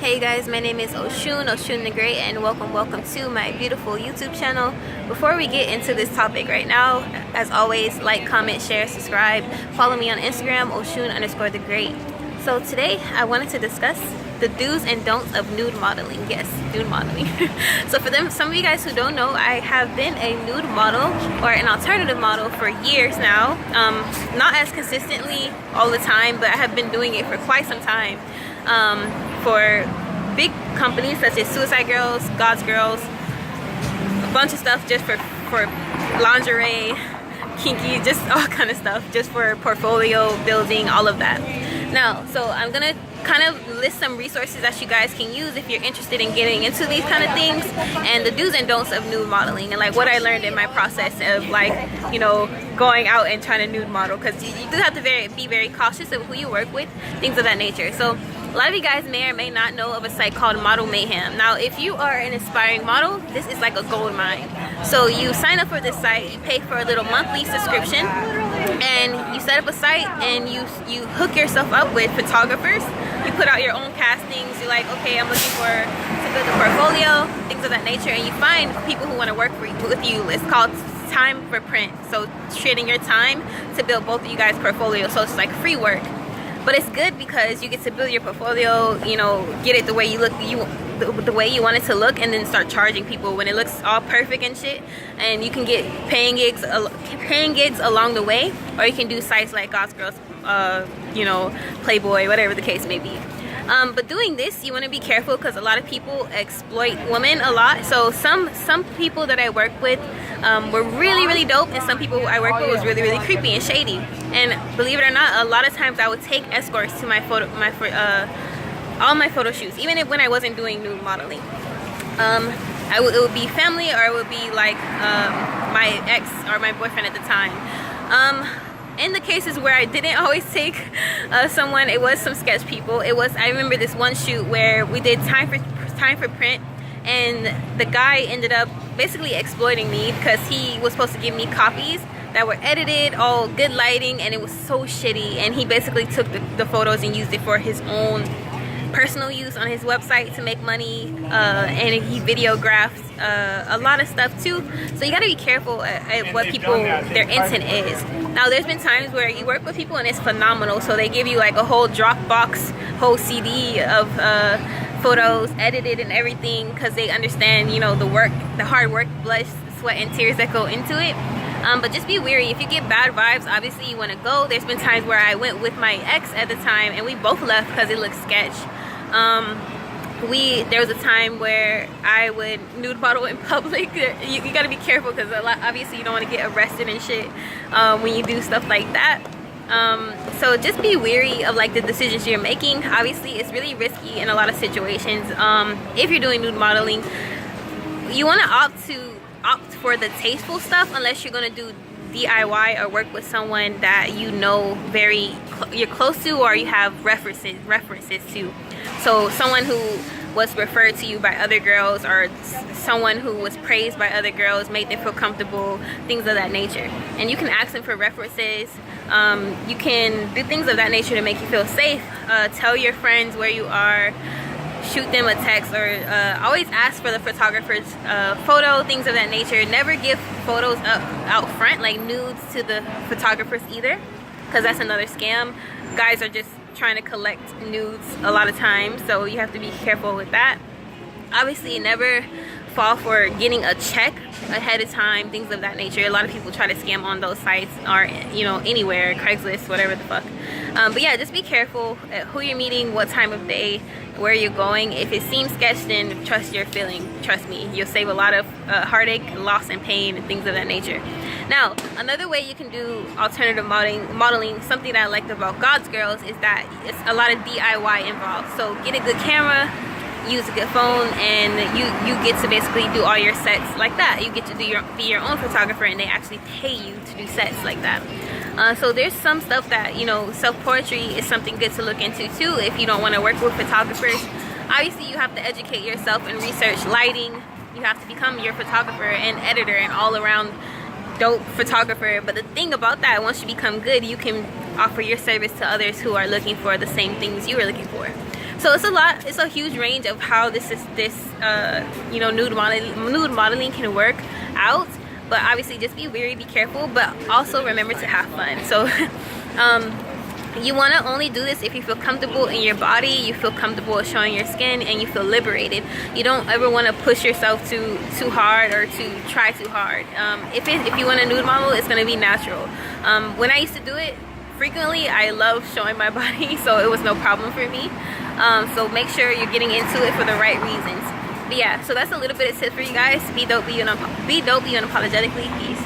Hey guys, my name is Oshun the Great, and welcome to my beautiful YouTube channel. Before we get into this topic right now, as always, like, comment, share, subscribe. Follow me on Instagram, Oshun_the Great. So today I wanted to discuss the do's and don'ts of nude modeling. Yes, nude modeling. So for some of you guys who don't know, I have been a nude model or an alternative model for years now. Not as consistently all the time, but I have been doing it for quite some time. For big companies such as Suicide Girls, God's Girls, a bunch of stuff just for lingerie, kinky, just all kind of stuff, just for portfolio building, all of that. Now, so I'm gonna kind of list some resources that you guys can use if you're interested in getting into these kind of things, and the do's and don'ts of nude modeling, and like what I learned in my process of, like, you know, going out and trying to nude model, because you do have to be very cautious of who you work with, things of that nature. So a lot of you guys may or may not know of a site called Model Mayhem. Now, if you are an aspiring model, this is like a gold mine. So you sign up for this site, you pay for a little monthly subscription, and you set up a site, and you hook yourself up with photographers. You put out your own castings. You're like, okay, I'm looking to build a portfolio, things of that nature, and you find people who want to work with you. It's called time for print. So trading your time to build both of you guys' portfolio. So it's like free work. But it's good because you get to build your portfolio, you know, get it the way you look, the way you want it to look, and then start charging people when it looks all perfect and shit. And you can get paying gigs along the way, or you can do sites like God's Girls, you know, Playboy, whatever the case may be. But doing this, you want to be careful because a lot of people exploit women a lot. So some people that I work with were really dope, and some people I work with was really creepy and shady. And believe it or not, a lot of times I would take escorts to all my photo shoots, even when I wasn't doing nude modeling. It would be family, or it would be like my ex or my boyfriend at the time. In the cases where I didn't always take someone, it was some sketch people. I remember this one shoot where we did time for print, and the guy ended up basically exploiting me because he was supposed to give me copies that were edited, all good lighting, and it was so shitty. And he basically took the photos and used it for his own personal use on his website to make money, and he videographed a lot of stuff too. So you got to be careful at what their intent is. Now, there's been times where you work with people and it's phenomenal, so they give you like a whole Dropbox, whole CD of photos edited and everything, because they understand, you know, the hard work, blood, sweat, and tears that go into it. But just be wary. If you get bad vibes, obviously you want to go. There's been times where I went with my ex at the time, and we both left because it looked sketch. There was a time where I would nude model in public. You got to be careful because obviously you don't want to get arrested and shit when you do stuff like that. So just be wary of like the decisions you're making. Obviously it's really risky in a lot of situations. If you're doing nude modeling, you want to opt for the tasteful stuff, unless you're going to do DIY or work with someone that you know you're close to, or you have references to. So someone who was referred to you by other girls, or someone who was praised by other girls, made them feel comfortable, things of that nature. And you can ask them for references. You can do things of that nature to make you feel safe. Tell your friends where you are. Shoot them a text, or always ask for the photographer's photo, things of that nature. Never give photos out front, like nudes, to the photographers either, because that's another scam. Guys are just trying to collect nudes a lot of times, so you have to be careful with that. Obviously, never fall for getting a check ahead of time, things of that nature. A lot of people try to scam on those sites, or, you know, anywhere, Craigslist, whatever the fuck. But yeah, just be careful at who you're meeting, what time of day, where you're going. If it seems sketch, then trust your feeling. Trust me, you'll save a lot of heartache, loss, and pain, and things of that nature. Now, another way you can do alternative modeling, something that I liked about God's Girls, is that it's a lot of DIY involved. So get a good camera, use a good phone, and you get to basically do all your sets like that. You get to be your own photographer, and they actually pay you to do sets like that. So there's some stuff that, you know, self-portrait is something good to look into too if you don't want to work with photographers. Obviously you have to educate yourself and research lighting. You have to become your photographer and editor and all around dope photographer. But the thing about that, once you become good, you can offer your service to others who are looking for the same things you are looking for. So it's a lot, it's a huge range of how this you know, nude modeling can work out. But obviously just be wary, be careful, but also remember to have fun. So you want to only do this if you feel comfortable in your body, you feel comfortable showing your skin, and you feel liberated. You don't ever want to push yourself too hard or to try too hard. If you want a nude model, it's going to be natural. When I used to do it frequently, I love showing my body, so it was no problem for me. So make sure you're getting into it for the right reasons. But yeah, so that's a little bit of tips for you guys. Be dope, be unapologetically. Peace.